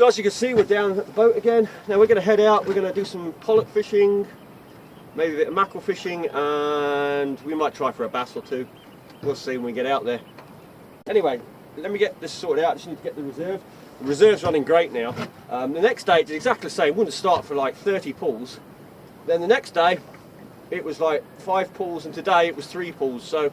So as you can see, we're down at the boat again. Now we're going to head out, we're going to do some pollock fishing, maybe a bit of mackerel fishing, and we might try for a bass or two. We'll see when we get out there. Anyway, let me get this sorted out. I just need to get the reserve. The reserve's running great now. The next day it did exactly the same. Wouldn't start for like 30 pulls. Then the next day it was like 5 pulls, and today it was 3 pulls. So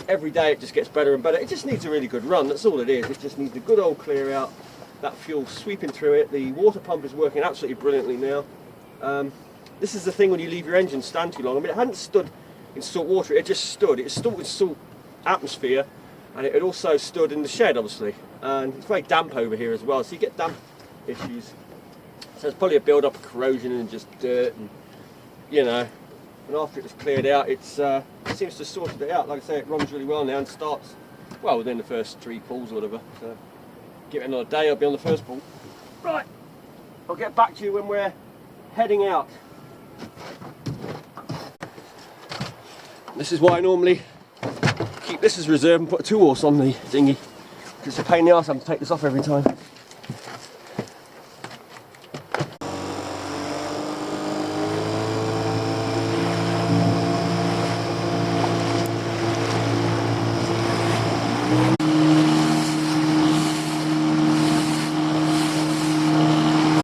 every day it just gets better and better. It just needs a really good run, that's all it is. It just needs a good old clear out, that fuel sweeping through it. The water pump is working absolutely brilliantly now. This is the thing when you leave your engine stand too long. I mean, it hadn't stood in salt water, it just stood. It stood with salt atmosphere, and it had also stood in the shed, obviously. And it's very damp over here as well, so you get damp issues. So there's probably a build-up of corrosion and just dirt, and you know. And after it's cleared out, it seems to have sorted it out. Like I say, it runs really well now and starts well within the first 3 pulls or whatever. So give it another day, I'll be on the first pull. Right, I'll get back to you when we're heading out. This is why I normally keep this as reserve and put a 2-horse on the dinghy, because it's a pain in the arse having to take this off every time.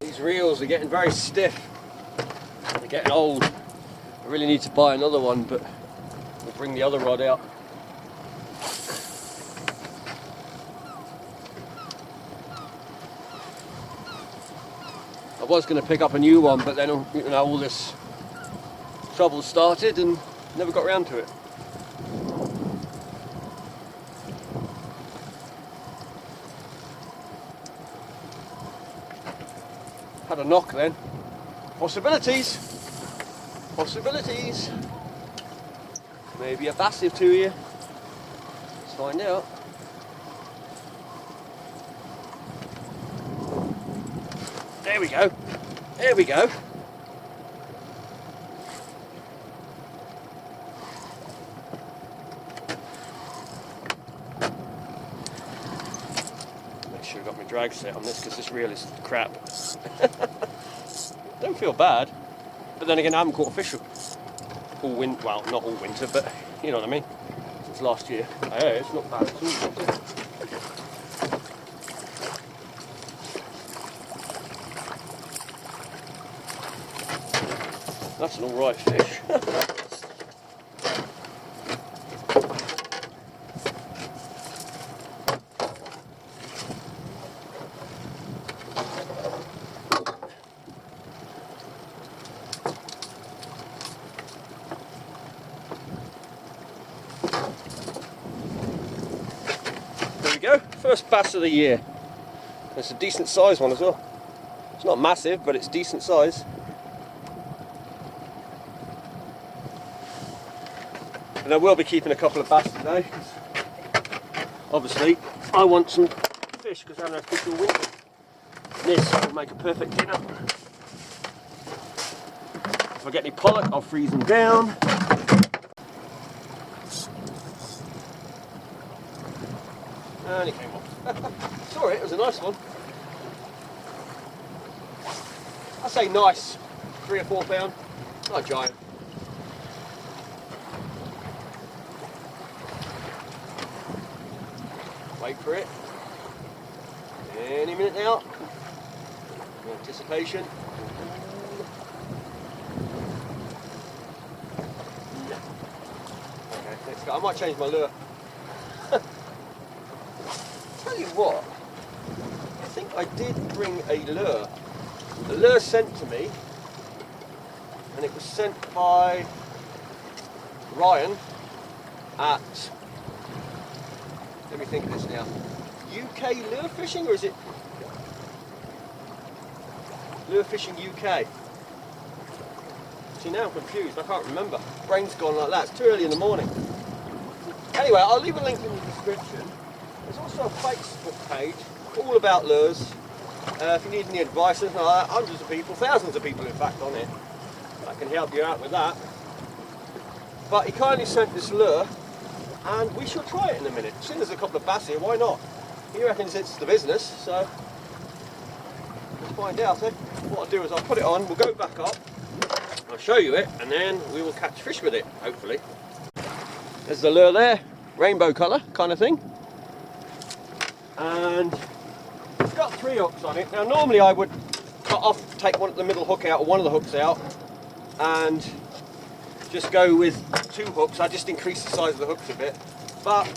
These reels are getting very stiff. They're getting old. I really need to buy another one, but we'll bring the other rod out. I was going to pick up a new one, but then you know, all this trouble started and never got round to it. Had a knock then. Possibilities. Possibilities. Maybe a bass or two here. Let's find out. There we go. There we go. Make sure I've got my drag set on this, because this reel is crap. Don't feel bad. But then again, I haven't caught a fish all winter. Well, not all winter, but you know what I mean. Since last year. Hey, it's not bad at all. That's an alright fish. There we go, first bass of the year. It's a decent size one as well. It's not massive, but it's decent size. And I will be keeping a couple of bass today, because obviously I want some fish, because I haven't had fish all winter. This will make a perfect dinner. If I get any pollock, I'll freeze them down. And it came off. Saw it, it was a nice one. I say nice, 3 or 4 pound, not a giant. Wait for it. Any minute now. Anticipation. Okay, let's go. I might change my lure. Tell you what, I think I did bring a lure. The lure sent to me, and it was sent by Ryan at, let me think of this now, UK Lure Fishing, or is it Lure Fishing UK? See, now I'm confused, I can't remember. Brain's gone like that, it's too early in the morning. Anyway, I'll leave a link in the description. There's also a Facebook page all about lures. If you need any advice, there's hundreds of people, thousands of people in fact on it. I can help you out with that. But he kindly sent this lure, and we shall try it in a minute. Seeing there's a couple of bass here, why not? He reckons it's the business, so find out. What I'll do is I'll put it on, we'll go back up, I'll show you it, and then we will catch fish with it, hopefully. There's the lure there, rainbow colour kind of thing. And it's got 3 hooks on it. Now normally I would cut off, take the middle hook out, or one of the hooks out, and just go with 2 hooks. I just increase the size of the hooks a bit. But,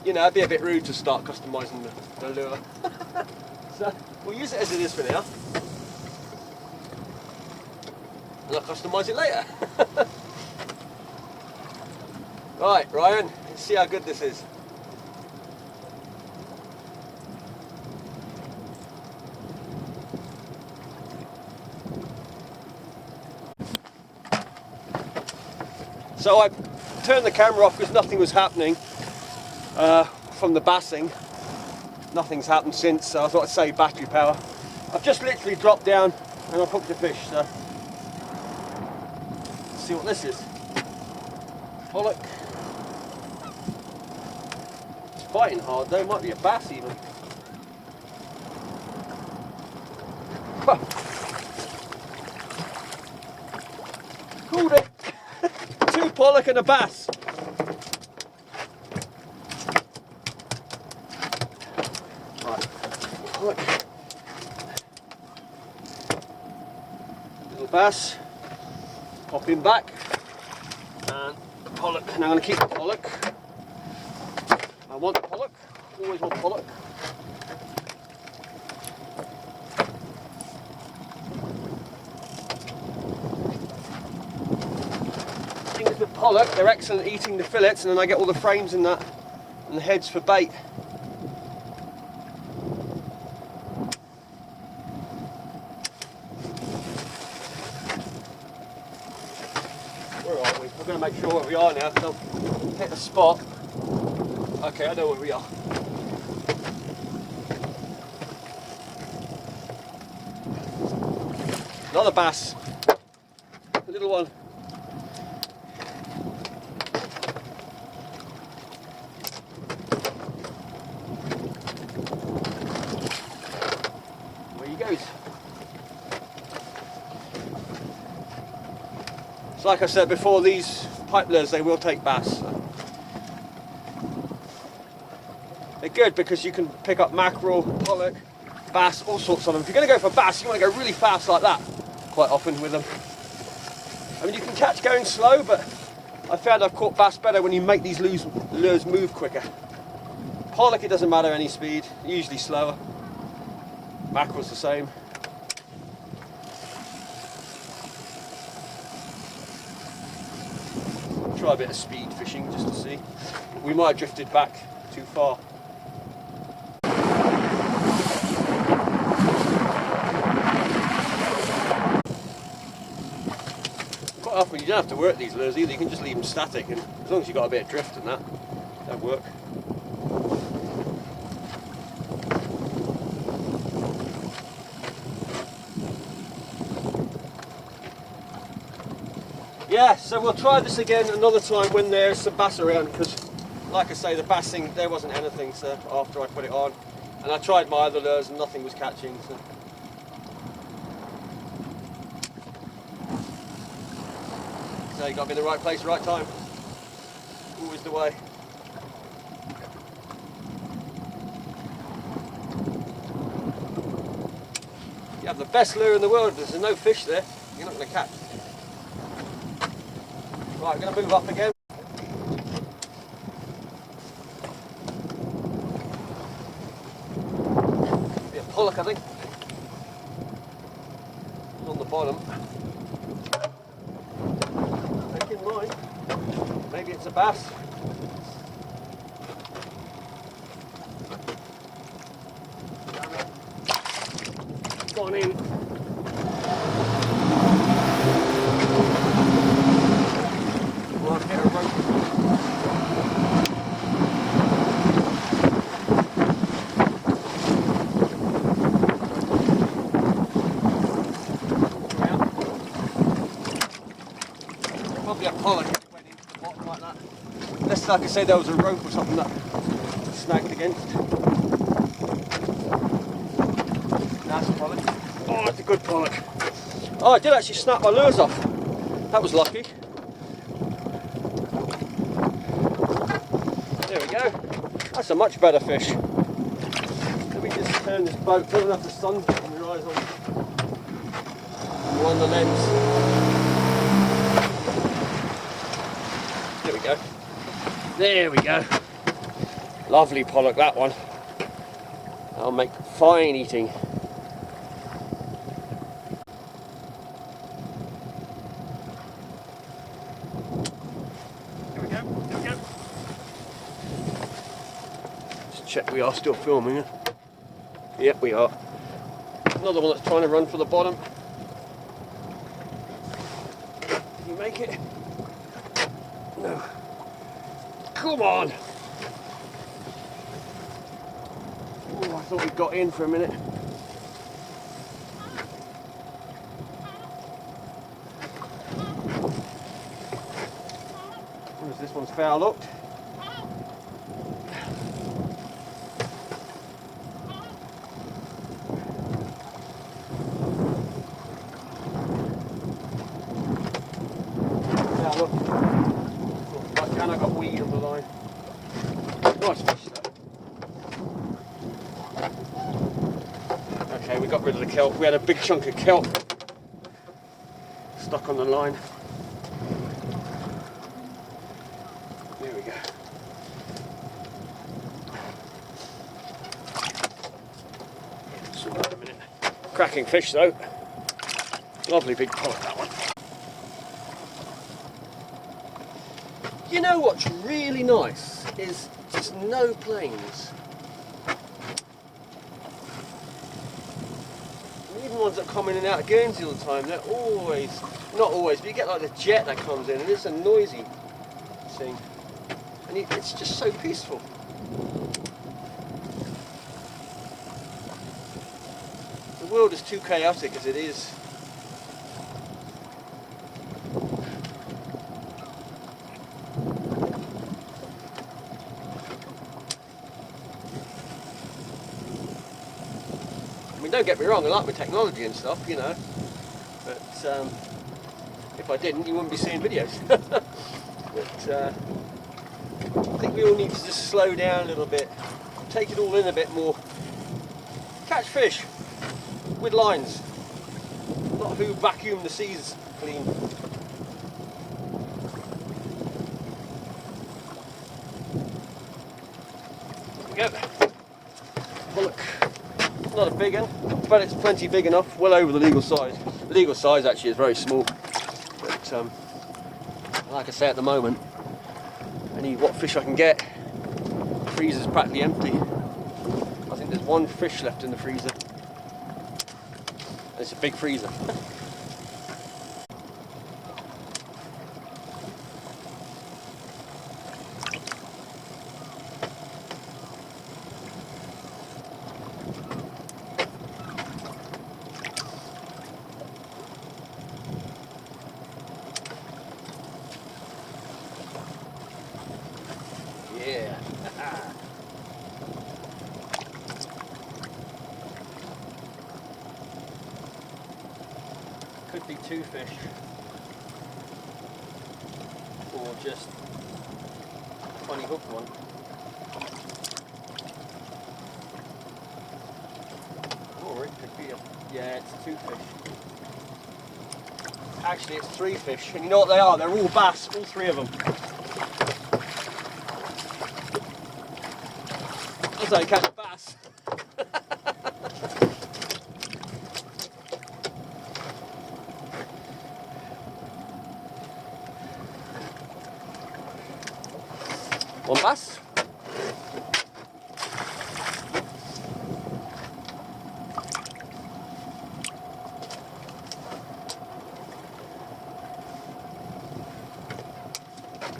you know, it'd be a bit rude to start customising the lure. So we'll use it as it is for now. And I'll customise it later. Right, Ryan, let's see how good this is. So I turned the camera off because nothing was happening from the bassing. Nothing's happened since, so I thought I'd save battery power. I've just literally dropped down and I've hooked a fish, so let's see what this is. Pollock. It's biting hard though, might be a bass even. Called it. 2 pollock and a bass. Right, pollock. Little bass. Pop him back. And the pollock. Now I'm going to keep the pollock. I want the pollock. Always want pollock. Things with pollock, they're excellent at eating the fillets, and then I get all the frames in that and the heads for bait. Where are we? We're going to make sure where we are now, so I'll hit a spot. Okay, I know where we are. Another bass. A little one. There he goes. So like I said before, these pipe lures, they will take bass. They're good because you can pick up mackerel, pollock, bass, all sorts of them. If you're going to go for bass, you want to go really fast like that quite often with them. I mean, you can catch going slow, but I found I've caught bass better when you make these lures move quicker. Pollock, it doesn't matter any speed, usually slower. Mackerel's the same. Try a bit of speed fishing just to see. We might have drifted back too far. Quite often you don't have to work these lures either, you can just leave them static, and as long as you've got a bit of drift in that, that'll work. Yeah, so we'll try this again another time when there's some bass around, because like I say, the bassing, there wasn't anything so after I put it on. And I tried my other lures and nothing was catching. So you got to be in the right place, right time. Always the way. You have the best lure in the world, there's no fish there, you're not going to catch. Right, I'm going to move up again. Be a pollock, I think. On the bottom. Taking mine. Maybe it's a bass. Gone in. Probably a pollock if it went into the bottom like that. Unless, like I say, there was a rope or something that snagged against. That's a pollock. Oh, Oh, it's a good pollock. Oh, I did actually snap my lures off. That was lucky. There we go. That's a much better fish. Let me just turn this boat, turn enough the sun on your eyes on the lens. There we go. There we go. Lovely pollock, that one. That'll make fine eating. Here we go. Here we go. Just check we are still filming it. Yep, we are. Another one that's trying to run for the bottom. Can you make it? No. Come on! Oh, I thought we got in for a minute. This one's foul hooked. And I got weed on the line. Nice fish though. Okay, we got rid of the kelp. We had a big chunk of kelp stuck on the line. There we go. Sort that in a minute. Cracking fish though. Lovely big pollock, that one. You know what's really nice is just no planes. Even ones that come in and out of Guernsey all the time, they're always, not always, but you get like the jet that comes in and it's a noisy thing. And it's just so peaceful. The world is too chaotic as it is. I mean, don't get me wrong, I like my technology and stuff, you know, but if I didn't, you wouldn't be seeing videos. But I think we all need to just slow down a little bit, take it all in a bit more, catch fish with lines, not who vacuum the seas clean. There we go. Pollock. Not a big one, but it's plenty big enough, well over the legal size. The legal size actually is very small, but like I say, at the moment I need what fish I can get. The freezer's practically empty. I think there's one fish left in the freezer. It's a big freezer. Yeah. Could be two fish, or just a funny hooked one. Or it could be yeah, it's two fish. Actually, it's three fish, and you know what they are? They're all bass, all three of them. That's how you catch a bass. One bass.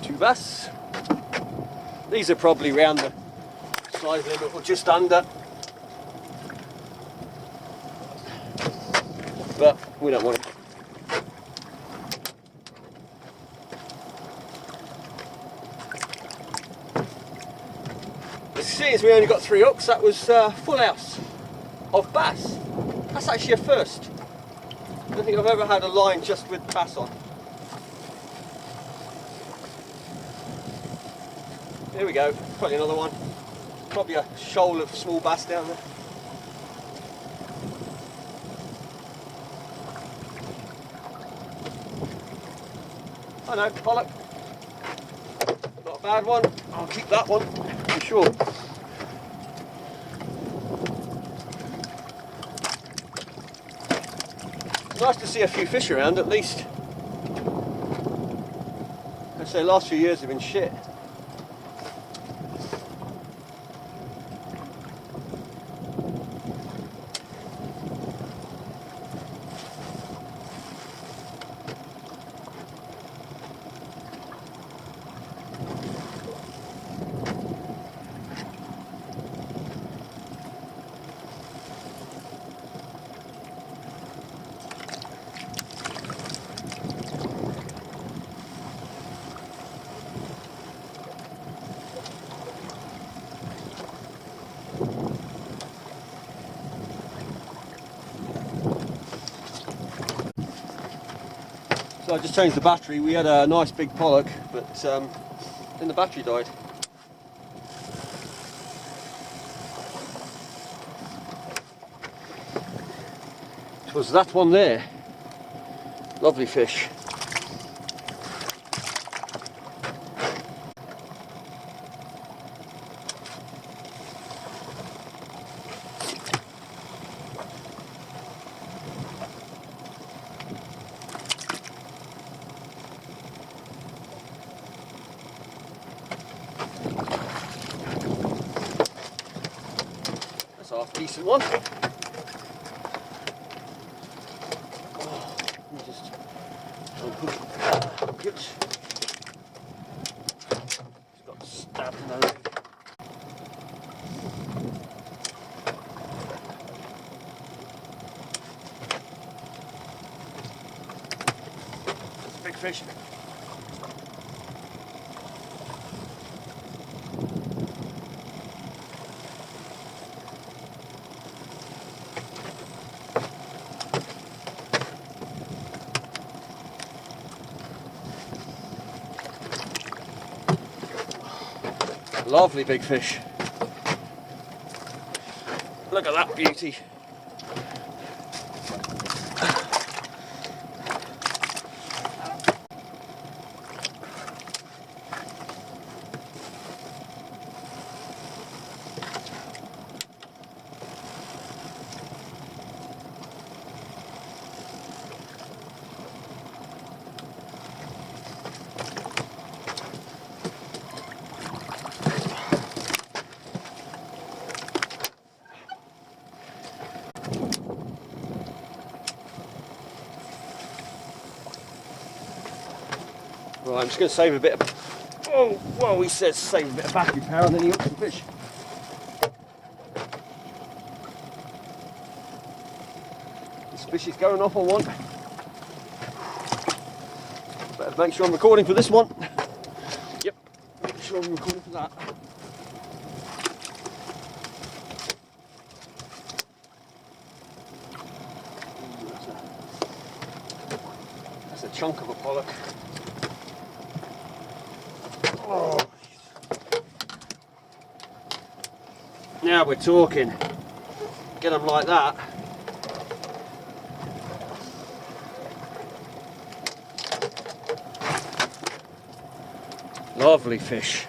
Two bass. These are probably round the size limit or just under, but we don't want it. As soon as we only got 3 hooks, that was full house of bass. That's actually a first. I don't think I've ever had a line just with bass on. Here we go, probably another one. Probably a shoal of small bass down there. I know, pollock. Not a bad one. I'll keep that one for sure. It's nice to see a few fish around at least. I say last few years have been shit. So I just changed the battery. We had a nice big pollock, but then the battery died. It was that one there. Lovely fish. That's half a decent one. Oh, let me just unhook it. It's got stabbed in the leg. That's a big fish. Lovely big fish. Look at that beauty. Right, I'm just going to save a bit of... Oh, well, he says save a bit of battery power and then he hooks some fish. This fish is going off on one. Better make sure I'm recording for this one. Yep, make sure I'm recording for that. That's a chunk of a pollock. Oh. Now we're talking. Get them like that. Lovely fish.